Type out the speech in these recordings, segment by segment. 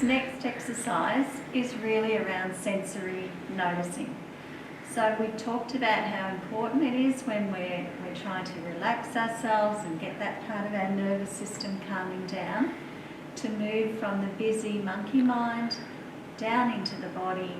next exercise is really around sensory noticing. So we talked about how important it is when we're trying to relax ourselves and get that part of our nervous system calming down, to move from the busy monkey mind down into the body.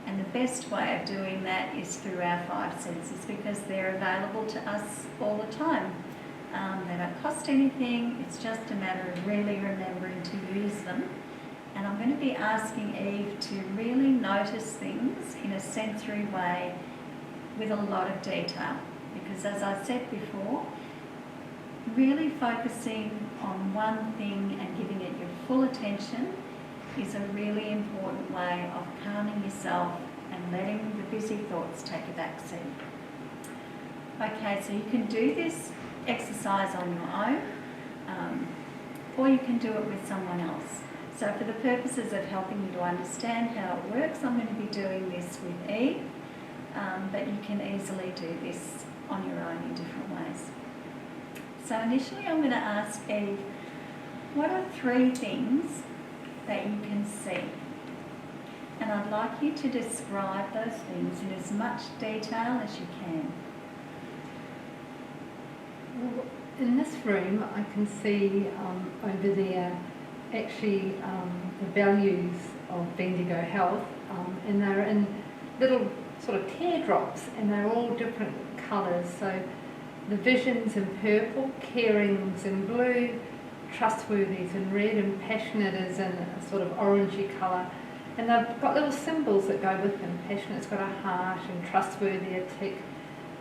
And the best way of doing that is through our five senses, because they're available to us all the time. They don't cost anything, it's just a matter of really remembering to use them. And I'm going to be asking Eve to really notice things in a sensory way with a lot of detail, because as I said before, really focusing on one thing and giving it your full attention is a really important way of calming yourself and letting the busy thoughts take a back seat. Okay, so you can do this exercise on your own, or you can do it with someone else. So for the purposes of helping you to understand how it works, I'm going to be doing this with Eve, but you can easily do this on your own in different ways. So initially I'm going to ask Eve, what are 3 things that you can see? And I'd like you to describe those things in as much detail as you can. Well, in this room I can see over there actually the values of Bendigo Health, and they're in little sort of teardrops, and they're all different colours. So the vision's in purple, caring's in blue, trustworthy's in red, and passionate is in a sort of orangey colour. And they've got little symbols that go with them. Passionate's got a heart, and trustworthy a tick,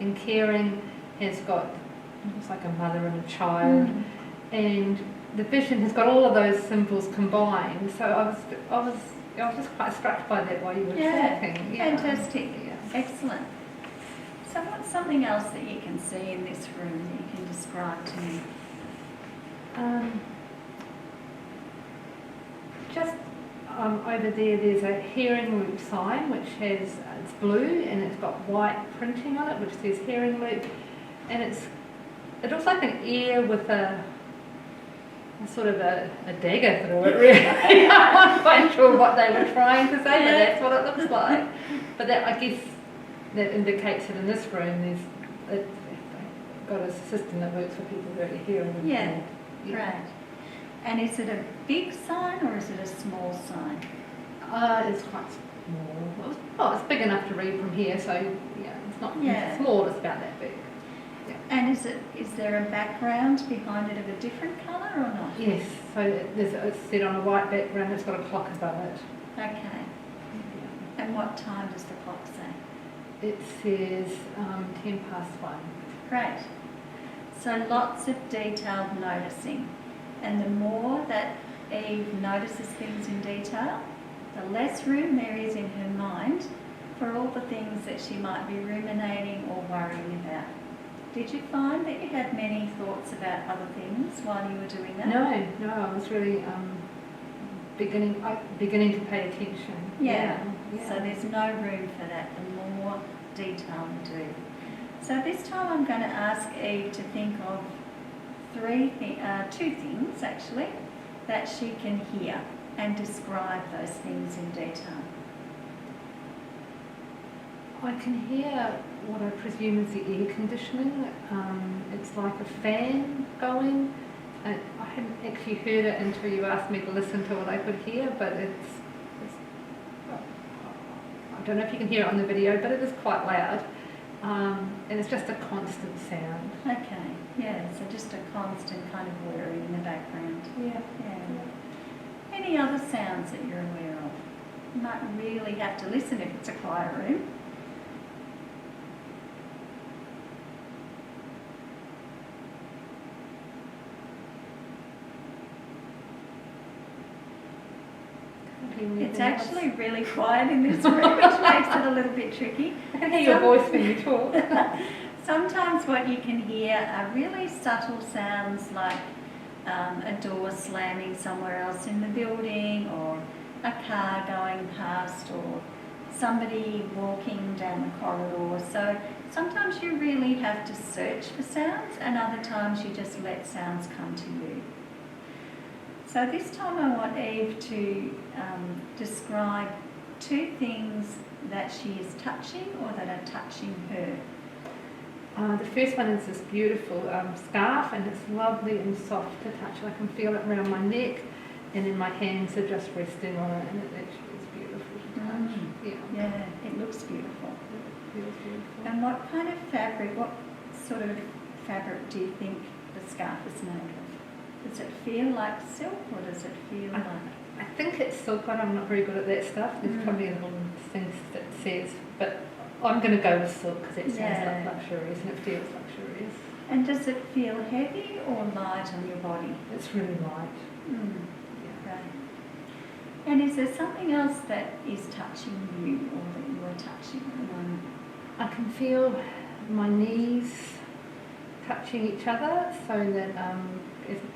and caring has got looks like a mother and a child, and the vision has got all of those symbols combined. So I was just quite struck by that while you were talking. Yeah, fantastic. Yeah. Excellent. So what's something else that you can see in this room that you can describe to me? Just over there, there's a hearing loop sign which has, it's blue and it's got white printing on it which says hearing loop, and it looks like an ear with a sort of a dagger through it, really. I'm not quite sure what they were trying to say, but that's what it looks like. But that, I guess, that indicates that in this room they've got a system that works for people who are hearing impaired. Yeah, right. And is it a big sign or is it a small sign? It's quite small. Well, it's big enough to read from here, so yeah, it's not small, it's about that big. Yeah. And is there a background behind it of a different colour or not? Yes, so it's set on a white background, it's got a clock above it. Okay. Yeah. And what time does the clock say? It says 1:10. Great. So lots of detailed noticing. And the more that Eve notices things in detail, the less room there is in her mind for all the things that she might be ruminating or worrying about. Did you find that you had many thoughts about other things while you were doing that? No, I was really beginning to pay attention. Yeah. So there's no room for that, the more detail you do. So this time I'm going to ask Eve to think of 2 things actually that she can hear and describe those things in detail. I can hear what I presume is the air conditioning. It's like a fan going. I hadn't actually heard it until you asked me to listen to what I could hear, but it's I don't know if you can hear it on the video, but it is quite loud. And it's just a constant sound. Okay, yeah, so just a constant kind of whirring in the background. Yeah. Any other sounds that you're aware of? You might really have to listen if it's a quiet room. It's actually really quiet in this room, which makes it a little bit tricky. I can hear your voice when you talk. Sometimes what you can hear are really subtle sounds like a door slamming somewhere else in the building, or a car going past, or somebody walking down the corridor. So sometimes you really have to search for sounds, and other times you just let sounds come to you. So this time I want Eve to describe 2 things that she is touching or that are touching her. The first one is this beautiful scarf, and it's lovely and soft to touch. I can feel it around my neck, and then my hands are just resting on it, and it actually is beautiful to touch. Yeah, it looks beautiful. It feels beautiful. And what kind of fabric, what sort of fabric do you think the scarf is made of? Does it feel like silk or does it feel like... I think it's silk, but I'm not very good at that stuff. There's probably a little things that says, but I'm going to go with silk because it sounds like luxurious and it feels luxurious. And does it feel heavy or light on your body? It's really light. Yeah. Right. And is there something else that is touching you or that you are touching at the moment? I can feel my knees touching each other, so that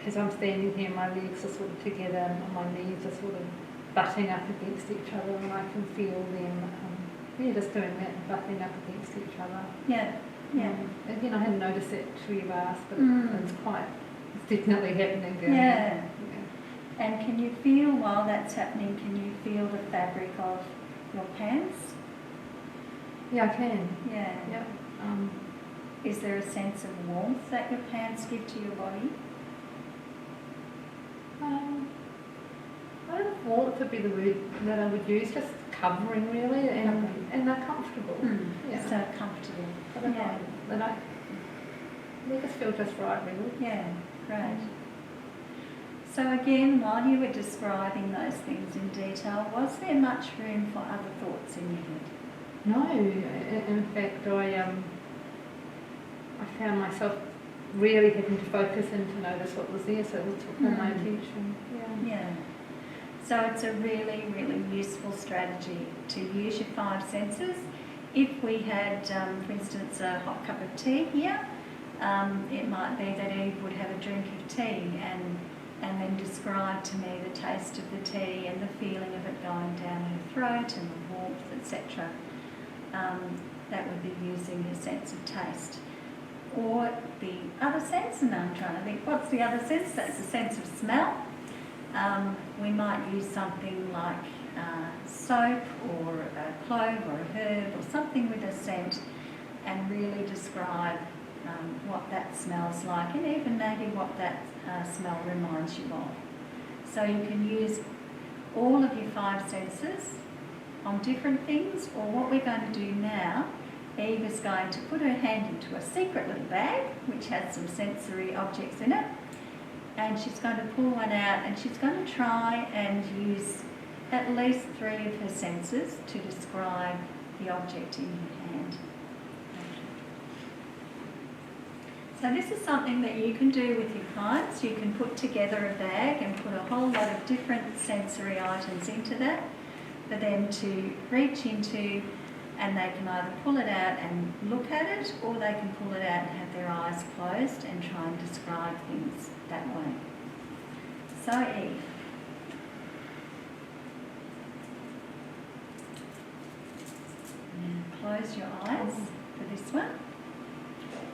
as I'm standing here, my legs are sort of together and my knees are sort of butting up against each other, and I can feel them, just doing that, butting up against each other. Yeah. Again, I hadn't noticed it till you've asked, but it's definitely happening there. Yeah. And can you feel, while that's happening, can you feel the fabric of your pants? Yeah, I can. Yeah. Yep. Is there a sense of warmth that your pants give to your body? I don't know if warmth would be the word that I would use, just covering really, and they're comfortable. Yeah. So comfortable. They just feel just right really. Yeah, great. So again, while you were describing those things in detail, was there much room for other thoughts in your head? No, in fact I found myself really having to focus and to notice what was there, so it took all my attention. Yeah. So it's a really, really useful strategy to use your 5 senses. If we had, for instance, a hot cup of tea here, it might be that Eve would have a drink of tea and then describe to me the taste of the tea and the feeling of it going down her throat and the warmth, etc. That would be using your sense of taste. Or the other sense, and I'm trying to think, what's the other sense? That's the sense of smell. We might use something like soap or a clove or a herb or something with a scent and really describe what that smells like and even maybe what that smell reminds you of. So you can use all of your 5 senses on different things, or what we're going to do now, Eve is going to put her hand into a secret little bag which has some sensory objects in it, and she's going to pull one out and she's going to try and use at least 3 of her senses to describe the object in her hand. So this is something that you can do with your clients. You can put together a bag and put a whole lot of different sensory items into that for them to reach into, and they can either pull it out and look at it, or they can pull it out and have their eyes closed and try and describe things that way. So Eve. Now close your eyes for this one.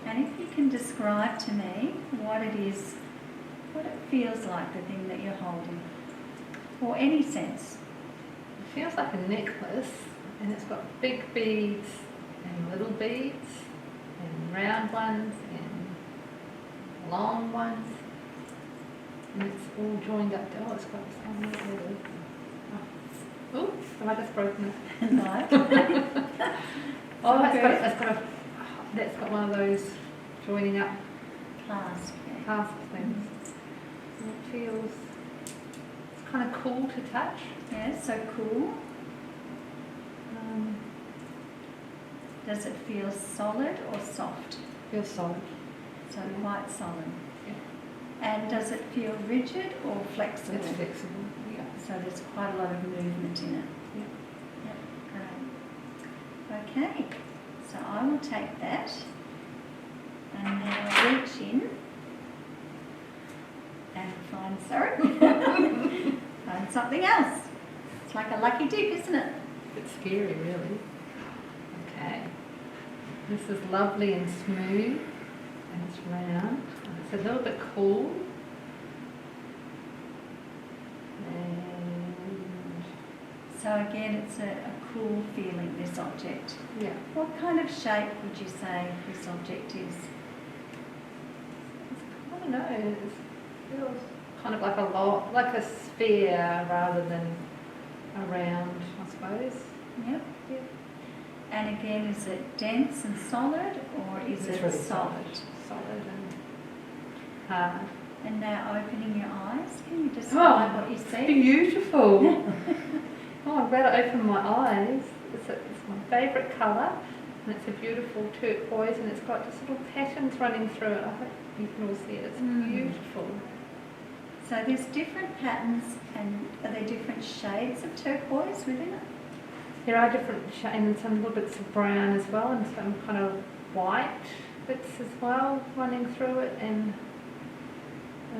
And if you can describe to me what it is, what it feels like, the thing that you're holding, or any sense. It feels like a necklace, and it's got big beads and little beads and round ones and long ones, and it's all joined up. Oh, it's got some. Oh, have I just broken it? No. Oh, that's got one of those joining up Clasp. Yeah. clasp things. And it feels, it's kind of cool to touch. Yeah, so cool. Does it feel solid or soft? Feels solid. So quite solid. Yeah. And does it feel rigid or flexible? It's flexible. Yeah. So there's quite a lot of movement in it. Yeah. Yep, great. Okay, so I will take that and now reach in and find something else. It's like a lucky dip, isn't it? A bit scary, really. Okay. This is lovely and smooth, and it's round. And it's a little bit cool. So again, it's a cool feeling, this object. Yeah. What kind of shape would you say this object is? I don't know. It feels kind of like a sphere rather than a round, I suppose. Yep. Yep. And again, is it dense and solid, or is It's it really soft? solid and hard. And now opening your eyes, can you describe what you see? Beautiful. Oh, I'm glad I opened my eyes. It's my favourite colour, and it's a beautiful turquoise, and it's got just little patterns running through it. I hope you can all see it. It's beautiful. So there's different patterns, and are there different shades of turquoise within it? There are different shades, and some little bits of brown as well, and some kind of white bits as well running through it, and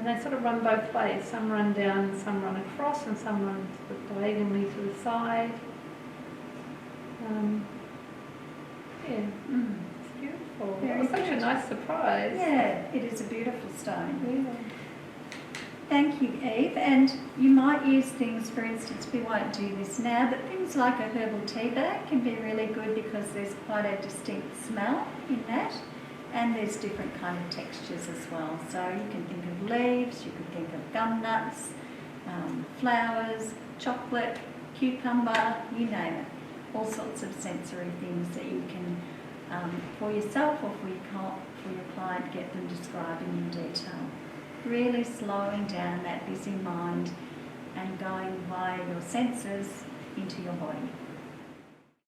they sort of run both ways. Some run down, some run across, and some run sort of diagonally to the side. It's beautiful. Very It was such a good. nice surprise. Yeah, it is a beautiful stone. Yeah. Thank you, Eve. And you might use things, for instance, we won't do this now, but things like a herbal tea bag can be really good because there's quite a distinct smell in that. And there's different kind of textures as well. So you can think of leaves, you can think of gum nuts, flowers, chocolate, cucumber, you name it. All sorts of sensory things that you can, for yourself or for your client, get them describing in detail. Really slowing down that busy mind and going via your senses into your body.